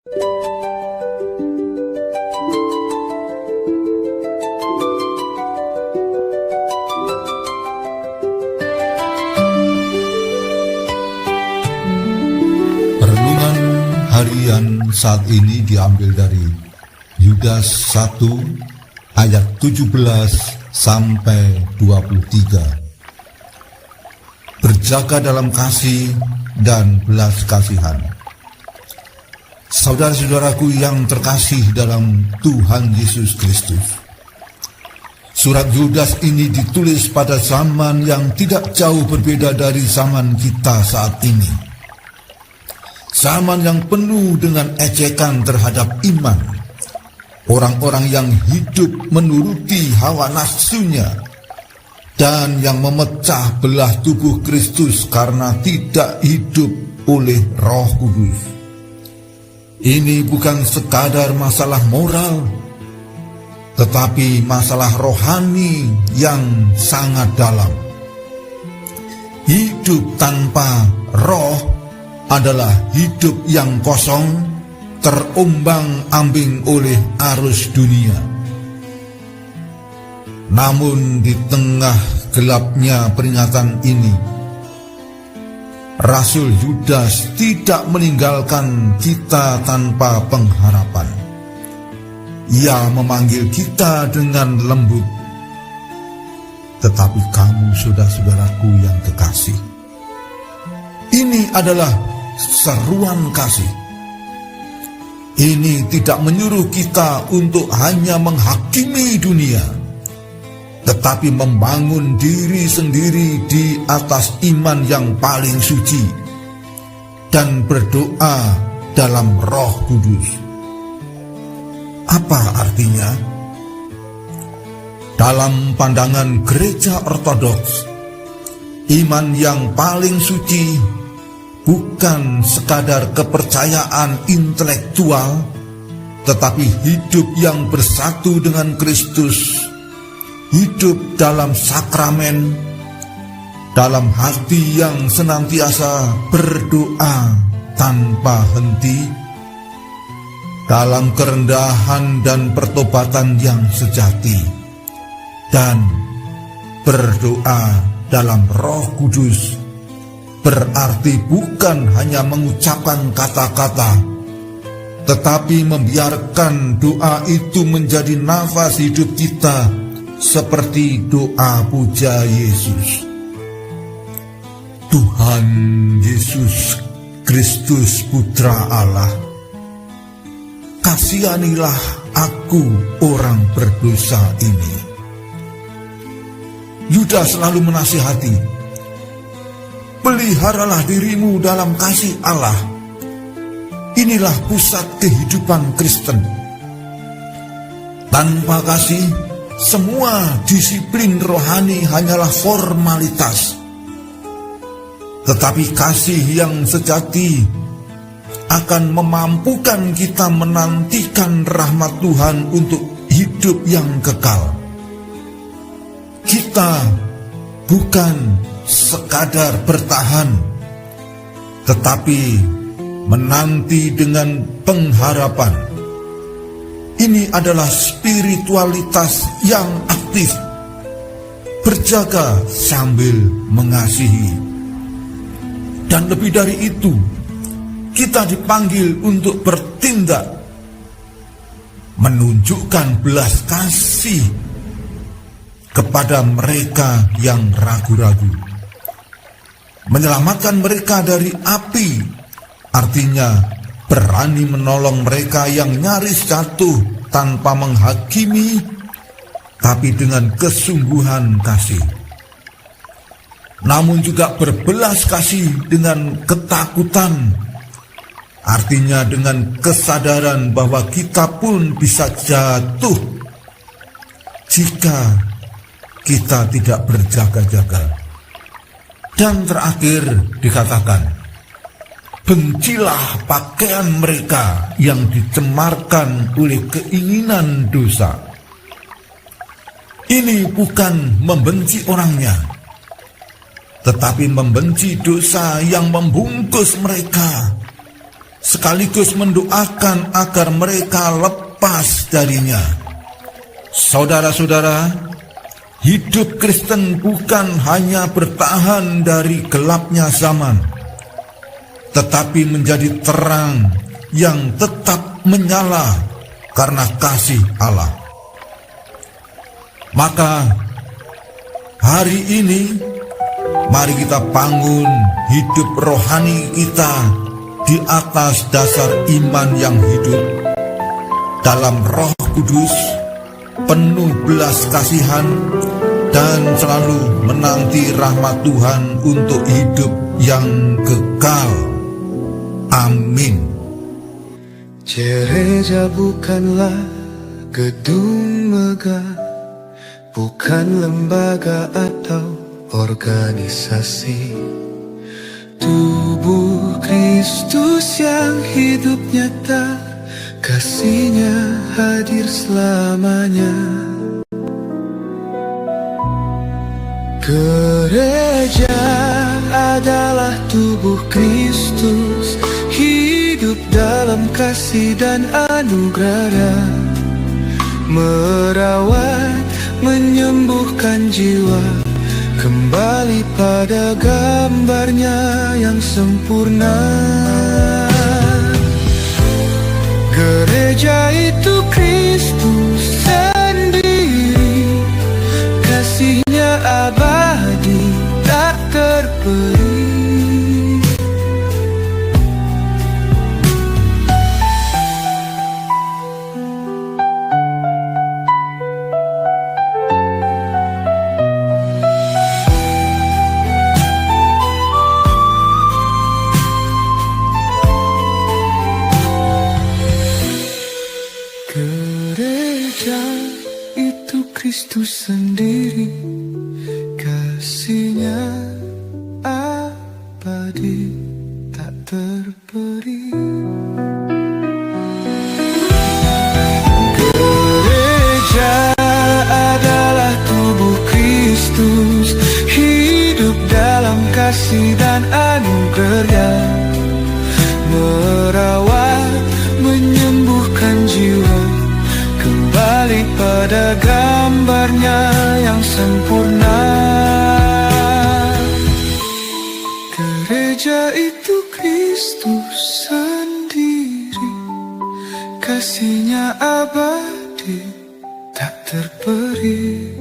Renungan harian saat ini diambil dari Yudas 1 ayat 17 sampai 23. Berjaga dalam kasih dan belas kasihan. Saudara-saudaraku yang terkasih dalam Tuhan Yesus Kristus, surat Yudas ini ditulis pada zaman yang tidak jauh berbeda dari zaman kita saat ini. Zaman yang penuh dengan ejekan terhadap iman. Orang-orang yang hidup menuruti hawa nafsunya dan yang memecah belah tubuh Kristus karena tidak hidup oleh Roh Kudus. Ini bukan sekadar masalah moral, tetapi masalah rohani yang sangat dalam. Hidup tanpa roh adalah hidup yang kosong, terombang-ambing oleh arus dunia. Namun di tengah gelapnya peringatan ini, Rasul Yudas tidak meninggalkan kita tanpa pengharapan. Ia memanggil kita dengan lembut. Tetapi kamu, saudara-saudaraku yang kekasih, ini adalah seruan kasih. Ini tidak menyuruh kita untuk hanya menghakimi dunia, tetapi membangun diri sendiri di atas iman yang paling suci dan berdoa dalam Roh Kudus. Apa artinya? Dalam pandangan gereja ortodoks, iman yang paling suci bukan sekadar kepercayaan intelektual, tetapi hidup yang bersatu dengan Kristus, hidup dalam sakramen, dalam hati yang senantiasa berdoa tanpa henti, dalam kerendahan dan pertobatan yang sejati, dan berdoa dalam Roh Kudus. Berarti bukan hanya mengucapkan kata-kata, tetapi membiarkan doa itu menjadi nafas hidup kita, seperti doa puja Yesus. Tuhan Yesus Kristus Putra Allah, kasihanilah aku orang berdosa ini. Yudas selalu menasihati, peliharalah dirimu dalam kasih Allah. Inilah pusat kehidupan Kristen. Tanpa kasih, semua disiplin rohani hanyalah formalitas. Tetapi kasih yang sejati akan memampukan kita menantikan rahmat Tuhan untuk hidup yang kekal. Kita bukan sekadar bertahan, tetapi menanti dengan pengharapan. Ini adalah spiritualitas yang aktif, berjaga sambil mengasihi. Dan lebih dari itu, kita dipanggil untuk bertindak, menunjukkan belas kasih kepada mereka yang ragu-ragu, menyelamatkan mereka dari api, artinya berani menolong mereka yang nyaris jatuh tanpa menghakimi, tapi dengan kesungguhan kasih. Namun juga berbelas kasih dengan ketakutan, artinya dengan kesadaran bahwa kita pun bisa jatuh jika kita tidak berjaga-jaga. Dan terakhir dikatakan, bencilah pakaian mereka yang dicemarkan oleh keinginan dosa. Ini bukan membenci orangnya, tetapi membenci dosa yang membungkus mereka, sekaligus mendoakan agar mereka lepas darinya. Saudara-saudara, hidup Kristen bukan hanya bertahan dari gelapnya zaman, tetapi menjadi terang yang tetap menyala karena kasih Allah. Maka hari ini mari kita bangun hidup rohani kita di atas dasar iman yang hidup dalam Roh Kudus, penuh belas kasihan, dan selalu menanti rahmat Tuhan untuk hidup yang kekal. Amin. Gereja bukanlah gedung megah, bukan lembaga atau organisasi. Tubuh Kristus yang hidup nyata, kasih-Nya hadir selamanya. Gereja adalah tubuh Kristus, hidup dalam kasih dan anugerah, merawat, menyembuhkan jiwa, kembali pada gambar-Nya yang sempurna. Gereja itu Kristus sendiri, kasih-Nya abadi tak terperi. Gereja itu Kristus sendiri, kasih-Nya abadi tak terperi. Gereja adalah tubuh Kristus, hidup dalam kasih dan anugerah, merawat, menyembuhkan jiwa, kembali pada gambar-Nya yang sempurna. Gereja itu Kristus sendiri, kasih-Nya abadi tak terperi.